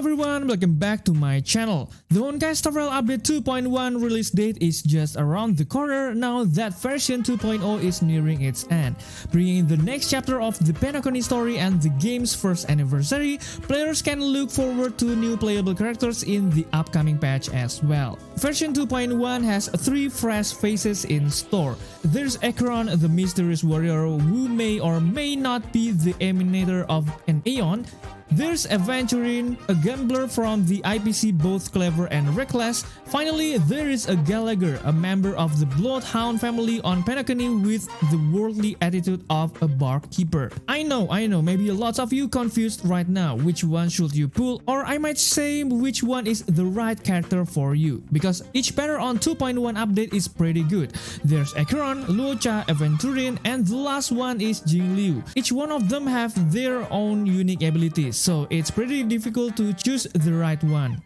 everyone, welcome back to my channel. The honkaistarrail update 2.1 release date is just around the corner now that version 2.0 is nearing its end. Bringing the next chapter of the Penacony story and the game's first anniversary, players can look forward to new playable characters in the upcoming patch as well. Version 2.1 has 3 fresh faces in store. There's Akron, the mysterious warrior who may or may not be the emanator of an Aeon. There's Aventurine, a gambler from the IPC both clever and reckless. Finally, there is a Gallagher, a member of the Bloodhound family on Penacony with the worldly attitude of a barkeeper. I know, maybe lots of you confused right now which one should you pull, or I might say which one is the right character for you, because each banner on 2.1 update is pretty good. There's Akron, Luocha, Aventurine, and the last one is Jingliu. Each one of them have their own unique abilities, so it's pretty difficult to choose the right one.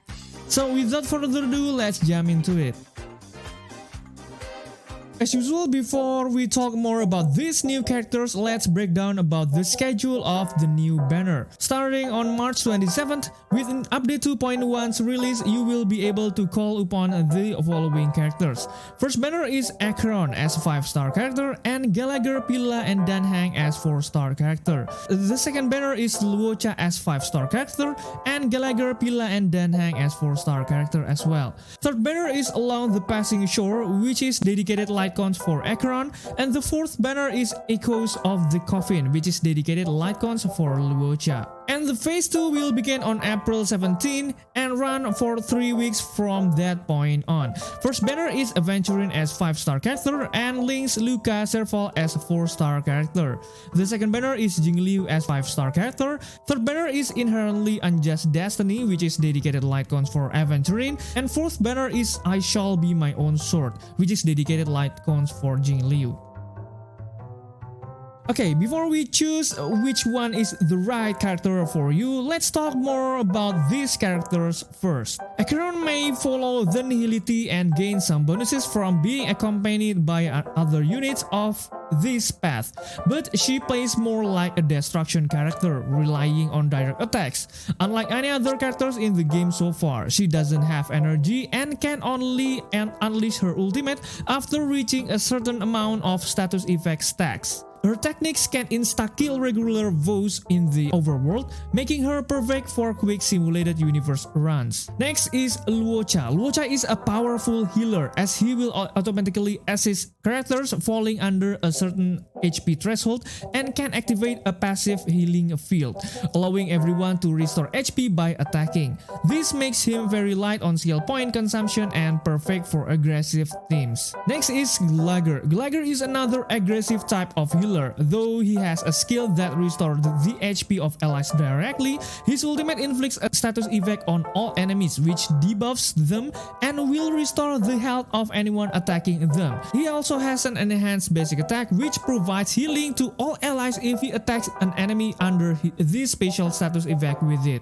So without further ado, let's jump into it. As usual, before we talk more about these new characters, let's break down about the schedule of the new banner. Starting on March 27th, with an update 2.1's release, you will be able to call upon the following characters. First banner is Akron as 5-star character and Gallagher, Pilla, and Danhang as 4-star character. The second banner is Luocha as 5-star character and Gallagher, Pilla, and Danhang as 4-star character as well. Third banner is Along the Passing Shore, which is dedicated lightcons for Akron, and the fourth banner is Echoes of the Coffin, which is dedicated lightcons for Luocha. And the phase 2 will begin on April 17 and run for 3 weeks from that point on. First banner is Aventurine as 5-star character and links Luca Serval as 4-star character. The second banner is Jingliu as 5-star character. Third banner is Inherently Unjust Destiny, which is dedicated lightcons for Aventurine. And fourth banner is I Shall Be My Own Sword, which is dedicated lightcons for Jingliu. Okay, before we choose which one is the right character for you, let's talk more about these characters first. Akron may follow the Nihility and gain some bonuses from being accompanied by other units of this path, but she plays more like a destruction character, relying on direct attacks. Unlike any other characters in the game so far, she doesn't have energy and can only unleash her ultimate after reaching a certain amount of status effect stacks. Her techniques can insta-kill regular foes in the overworld, making her perfect for quick simulated universe runs. Next is Luocha. Luocha is a powerful healer as he will automatically assist characters falling under a certain HP threshold and can activate a passive healing field, allowing everyone to restore HP by attacking. This makes him very light on skill point consumption and perfect for aggressive teams. Next is Gallagher. Gallagher is another aggressive type of healer. Though he has a skill that restores the HP of allies directly, his ultimate inflicts a status effect on all enemies which debuffs them and will restore the health of anyone attacking them. He also has an enhanced basic attack which provides healing to all allies if he attacks an enemy under this special status effect with it.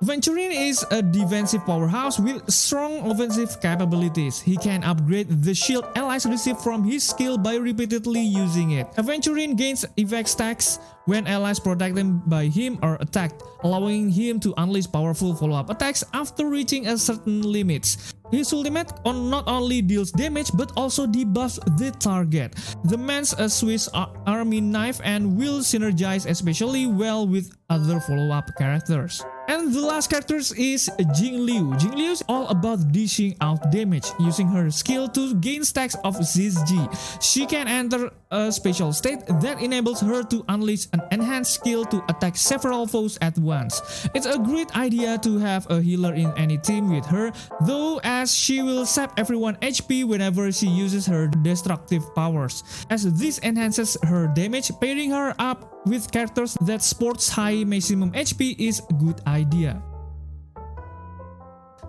Aventurine is a defensive powerhouse with strong offensive capabilities. He can upgrade the shield allies receive from his skill by repeatedly using it. Aventurine gains effect stacks when allies protected by him are attacked, allowing him to unleash powerful follow-up attacks after reaching a certain limits. His ultimate not only deals damage but also debuffs the target. The man's a Swiss army knife and will synergize especially well with other follow-up characters. And the last character is Jingliu. Jingliu is all about dishing out damage, using her skill to gain stacks of ZG. She can enter a special state that enables her to unleash an enhanced skill to attack several foes at once. It's a great idea to have a healer in any team with her, though, as she will sap everyone HP whenever she uses her destructive powers, as this enhances her damage. Pairing her up with characters that sports high maximum HP is a good idea.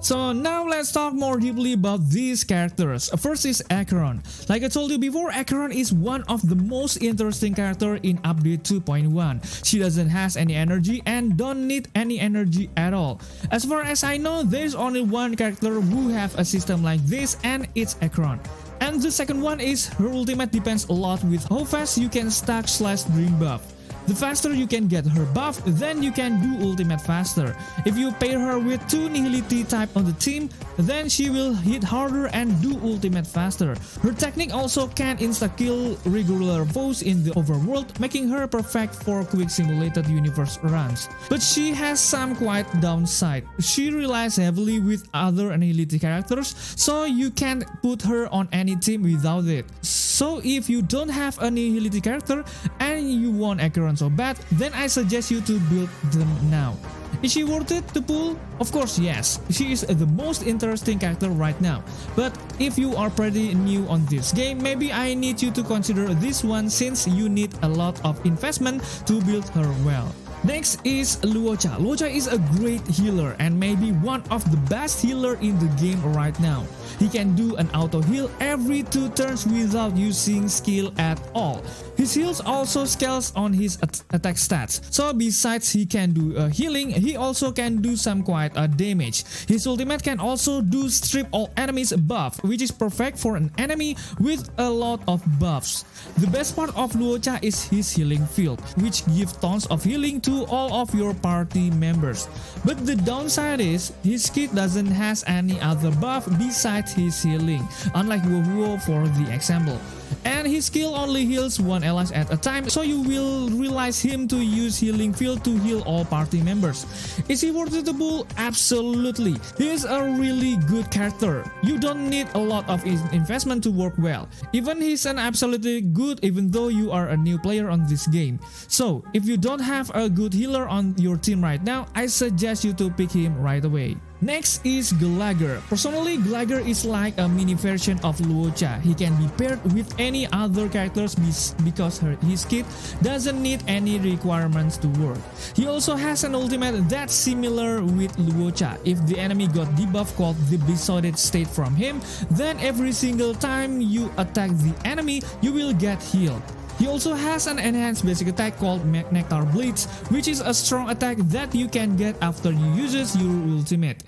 So now let's talk more deeply about these characters. First is Akron. Like I told you before, Akron is one of the most interesting character in update 2.1. She doesn't have any energy and don't need any energy at all. As far as I know, there's only one character who have a system like this, and it's Akron. And the second one is her ultimate depends a lot with how fast you can stack/drink buff. The faster you can get her buff, then you can do ultimate faster. If you pair her with 2 Nihility type on the team, then she will hit harder and do ultimate faster. Her technique also can insta-kill regular foes in the overworld, making her perfect for quick simulated universe runs. But she has some quite downside. She relies heavily with other Nihility characters, so you can't put her on any team without it. So if you don't have a Nihility character and you want Acheron so bad, then I suggest you to build them now. Is she worth it to pull? Of course yes, she is the most interesting character right now. But if you are pretty new on this game, maybe I need you to consider this one since you need a lot of investment to build her well. Next is Luocha. Luocha is a great healer and maybe one of the best healer in the game right now. He can do an auto heal every 2 turns without using skill at all. His heals also scales on his attack stats. So besides he can do healing, he also can do some quite damage. His ultimate can also do strip all enemies buff, which is perfect for an enemy with a lot of buffs. The best part of Luocha is his healing field, which gives tons of healing to all of your party members. But the downside is his kit doesn't has any other buff besides his healing, unlike Wuo for the example. And his skill only heals 1 ally at a time, so you will realize him to use healing field to heal all party members. Is he worth it to pull? Absolutely. He is a really good character. You don't need a lot of investment to work well. Even he's an absolutely good even though you are a new player on this game. So if you don't have a good healer on your team right now, I suggest you to pick him right away. Next is Gallagher. Personally, Gallagher is like a mini version of Luocha. He can be paired with any other characters because his kit doesn't need any requirements to work. He also has an ultimate that's similar with Luocha. If the enemy got debuff called the Besotted State from him, then every single time you attack the enemy, you will get healed. He also has an enhanced basic attack called Nectar Blitz, which is a strong attack that you can get after you use your ultimate.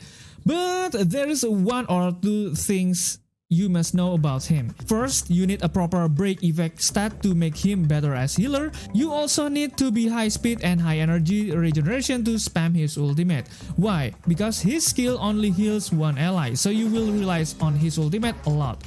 But there is 1 or 2 things you must know about him. First, you need a proper break effect stat to make him better as healer. You also need to be high speed and high energy regeneration to spam his ultimate. Why? Because his skill only heals 1 ally, so you will rely on his ultimate a lot.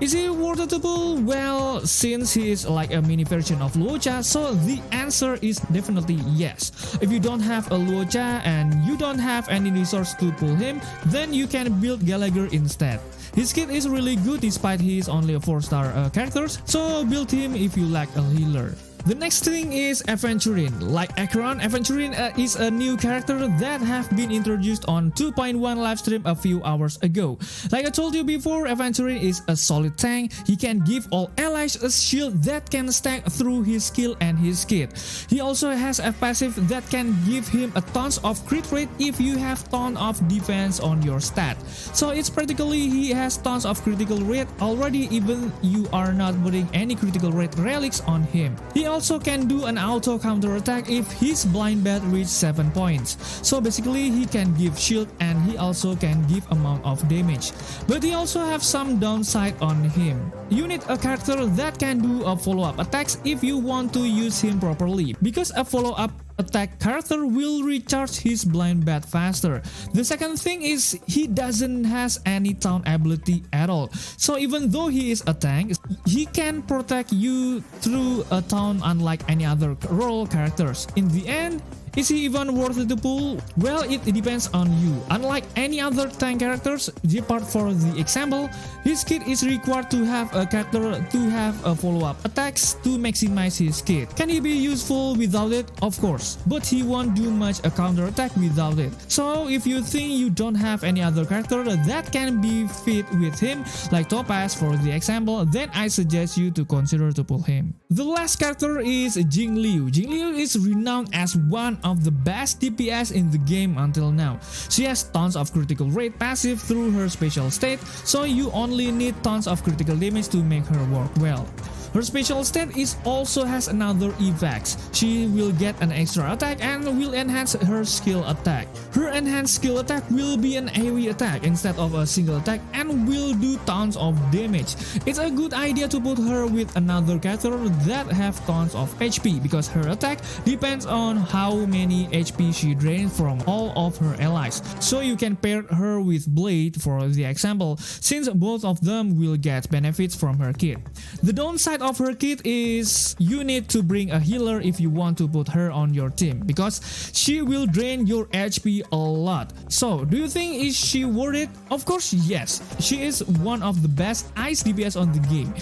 Is he worth it to pull? Well, since he is like a mini version of Luocha, so the answer is definitely yes. If you don't have a Luocha and you don't have any resource to pull him, then you can build Gallagher instead. His kit is really good despite he is only a 4-star character, so build him if you lack a healer. The next thing is Aventurine. Like Acheron, Aventurine is a new character that have been introduced on 2.1 livestream a few hours ago. Like I told you before, Aventurine is a solid tank. He can give all allies a shield that can stack through his skill and his kit. He also has a passive that can give him a tons of crit rate if you have ton of defense on your stat. So it's practically he has tons of critical rate already even you are not putting any critical rate relics on him. He also can do an auto counter attack if his blind bat reaches 7 points. So basically he can give shield and he also can give amount of damage. But he also have some downside on him. You need a character that can do a follow-up attacks if you want to use him properly, because a follow-up attack character will recharge his blind bat faster. The second thing is he doesn't has any taunt ability at all. So even though he is a tank, he can protect you through a taunt unlike any other role characters. In the end, is he even worth it to pull? Well, it depends on you. Unlike any other tank characters, apart for the example, his kit is required to have a character to have a follow-up attacks to maximize his kit. Can he be useful without it? Of course, but he won't do much a counter attack without it. So if you think you don't have any other character that can be fit with him, like Topaz for the example, then I suggest you to consider to pull him. The last character is Jingliu. Jingliu is renowned as one of the best DPS in the game until now. She has tons of critical rate passive through her special state, so you only need tons of critical damage to make her work well. Her special state also has another effects. She will get an extra attack and will enhance her skill attack. Her enhanced skill attack will be an AoE attack instead of a single attack and will do tons of damage. It's a good idea to put her with another character that have tons of HP because her attack depends on how many HP she drains from all of her allies. So you can pair her with Blade for the example, since both of them will get benefits from her kit. The downside of her kit is you need to bring a healer if you want to put her on your team because she will drain your HP a lot. So do you think is she worth it? Of course yes, she is one of the best ice DPS on the game.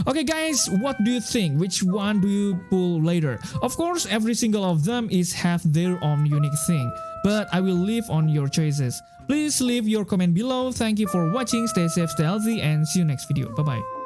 Okay guys, what do you think? Which one do you pull later? Of course every single of them have their own unique thing, but I will leave on your choices. Please leave your comment below. Thank you for watching, stay safe, stay healthy, and see you next video. Bye bye.